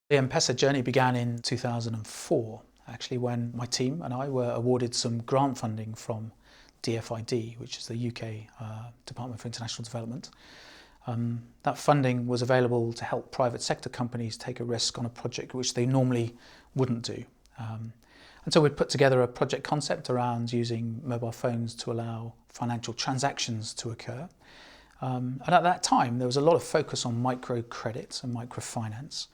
The M-Pesa journey began in 2004, actually, when my team and I were awarded some grant funding from DFID, which is the UK Department for International Development. That funding was available to help private sector companies take a risk on a project which they normally wouldn't do. And so we'd put together a project concept around using mobile phones to allow financial transactions to occur. And at that time, there was a lot of focus on microcredit and microfinance.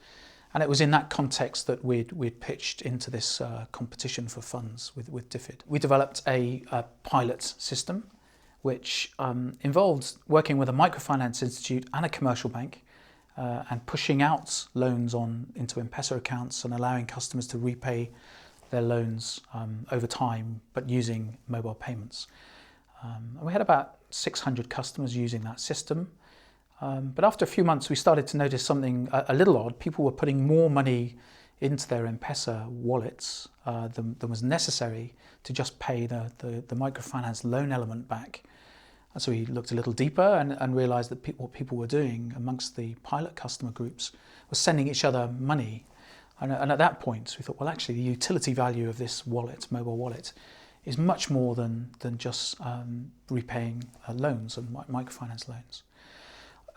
And it was in that context that we'd pitched into this competition for funds with DFID. We developed a pilot system which involved working with a microfinance institute and a commercial bank and pushing out loans into M-Pesa accounts and allowing customers to repay their loans over time, but using mobile payments. And we had about 600 customers using that system. But after a few months, we started to notice something a little odd. People were putting more money into their M-Pesa wallets than was necessary to just pay the microfinance loan element back. And so we looked a little deeper and realised that what people were doing amongst the pilot customer groups was sending each other money. And at that point, we thought, well, actually, the utility value of this wallet, mobile wallet, is much more than just repaying loans and microfinance loans.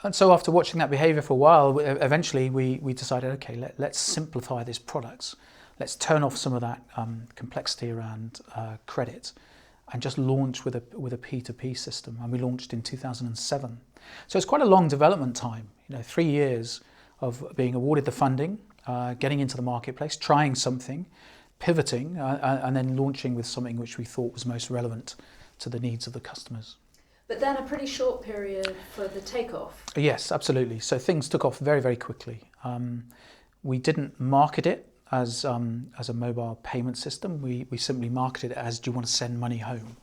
And so after watching that behaviour for a while, eventually we decided, okay, let's simplify this product. Let's turn off some of that complexity around credit and just launch with a P2P system. And we launched in 2007. So it's quite a long development time, 3 years of being awarded the funding, getting into the marketplace, trying something, pivoting, and then launching with something which we thought was most relevant to the needs of the customers. But then a pretty short period for the takeoff. Yes, absolutely. So things took off very, very quickly. We didn't market it as a mobile payment system. We simply marketed it as, do you want to send money home?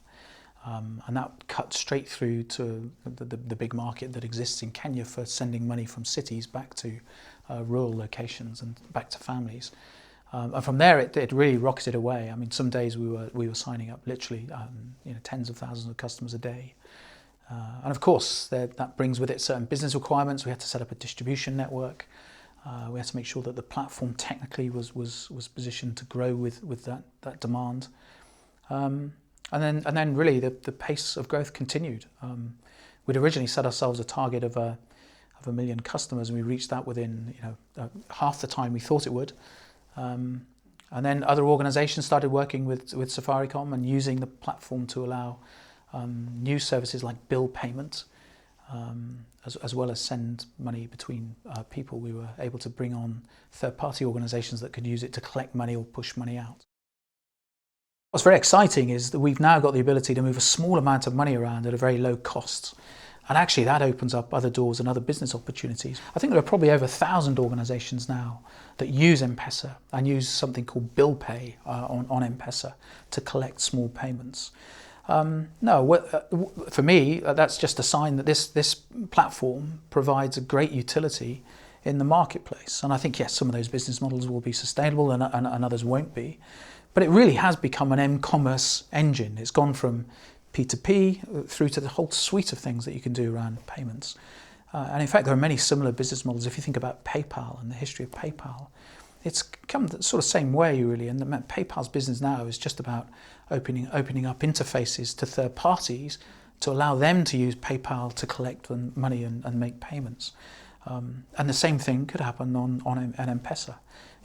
And that cut straight through to the big market that exists in Kenya for sending money from cities back to rural locations and back to families. And from there, it really rocketed away. I mean, some days we were signing up literally tens of thousands of customers a day. And of course, that brings with it certain business requirements. We had to set up a distribution network. We had to make sure that the platform technically was positioned to grow with that demand. And then really the pace of growth continued. We'd originally set ourselves a target of 1 million customers, and we reached that within half the time we thought it would. And then other organisations started working with Safaricom and using the platform to allow new services like bill payment, as well as send money between people. We were able to bring on third-party organisations that could use it to collect money or push money out. What's very exciting is that we've now got the ability to move a small amount of money around at a very low cost. And actually that opens up other doors and other business opportunities. I think there are probably over 1,000 organisations now that use M-Pesa and use something called bill pay on M-Pesa to collect small payments. For me, that's just a sign that this platform provides a great utility in the marketplace. And I think, yes, some of those business models will be sustainable and others won't be. But it really has become an m-commerce engine. It's gone from P2P through to the whole suite of things that you can do around payments. And in fact, there are many similar business models. If you think about PayPal and the history of PayPal, it's come the sort of same way, really. And PayPal's business now is just about opening up interfaces to third parties to allow them to use PayPal to collect money and make payments. And the same thing could happen on M-Pesa.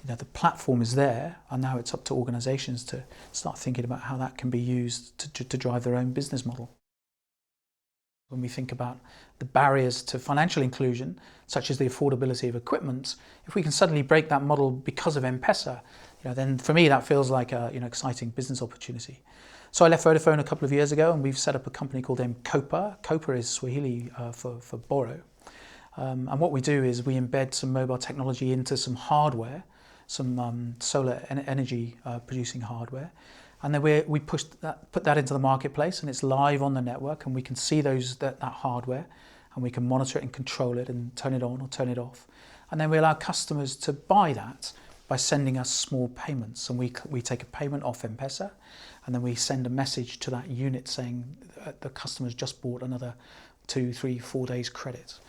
The platform is there, and now it's up to organisations to start thinking about how that can be used to drive their own business model. When we think about the barriers to financial inclusion, such as the affordability of equipment, if we can suddenly break that model because of M-Pesa, then for me that feels like a exciting business opportunity. So I left Vodafone a couple of years ago, and we've set up a company called M-KOPA. KOPA is Swahili for borrow. And what we do is we embed some mobile technology into some hardware, some solar energy producing hardware. And then we put that into the marketplace, and it's live on the network, and we can see that hardware, and we can monitor it and control it and turn it on or turn it off. And then we allow customers to buy that by sending us small payments. And we take a payment off M-Pesa, and then we send a message to that unit saying the customer's just bought another 2, 3, 4 days credit.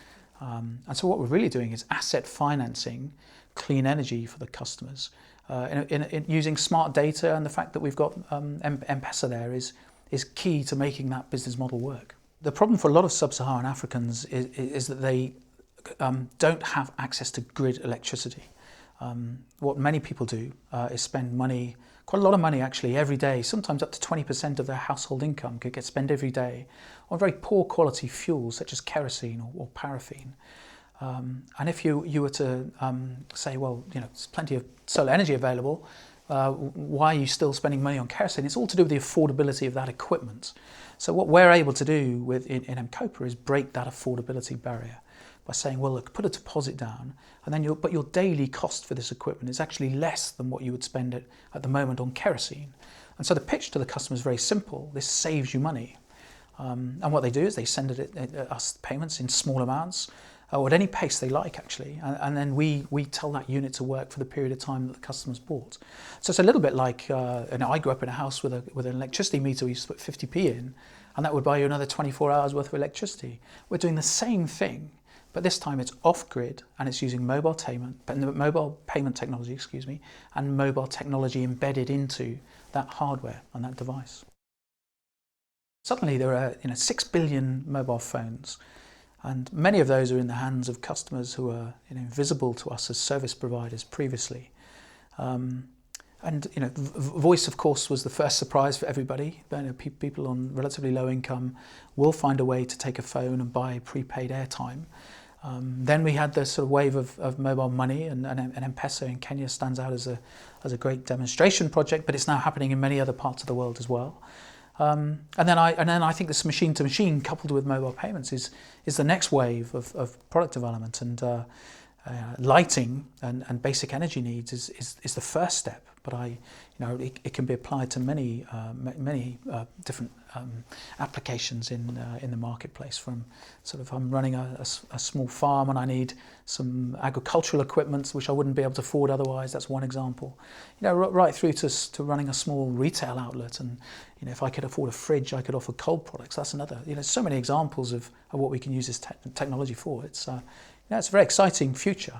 And so what we're really doing is asset financing clean energy for the customers in using smart data, and the fact that we've got M-Pesa there is key to making that business model work. The problem for a lot of sub-Saharan Africans is that they don't have access to grid electricity. What many people do is spend money, quite a lot of money actually, every day, sometimes up to 20% of their household income could get spent every day on very poor quality fuels such as kerosene or paraffin. And if you were to say, well, there's plenty of solar energy available, why are you still spending money on kerosene? It's all to do with the affordability of that equipment. So what we're able to do in M-KOPA is break that affordability barrier by saying, well, look, put a deposit down, and then but your daily cost for this equipment is actually less than what you would spend at the moment on kerosene. And so the pitch to the customer is very simple. This saves you money. And what they do is they send us payments in small amounts, or at any pace they like, actually, and then we tell that unit to work for the period of time that the customer's bought. So it's a little bit like, I grew up in a house with an electricity meter. We used to put 50p in, and that would buy you another 24 hours worth of electricity. We're doing the same thing, but this time it's off-grid, and it's using mobile payment technology, and mobile technology embedded into that hardware and that device. Suddenly there are 6 billion mobile phones, and many of those are in the hands of customers who are invisible to us as service providers previously. Voice, of course, was the first surprise for everybody. People on relatively low income will find a way to take a phone and buy prepaid airtime. Then we had the sort of wave of mobile money, and M-Pesa in Kenya stands out as a great demonstration project, but it's now happening in many other parts of the world as well. And then I think this machine to machine coupled with mobile payments is the next wave of product development, and lighting and basic energy needs is the first step. But it can be applied to many different applications in the marketplace. From sort of, I'm running a small farm and I need some agricultural equipment which I wouldn't be able to afford otherwise. That's one example. Right through to running a small retail outlet, and if I could afford a fridge, I could offer cold products. That's another. So many examples of what we can use this technology for. It's a very exciting future.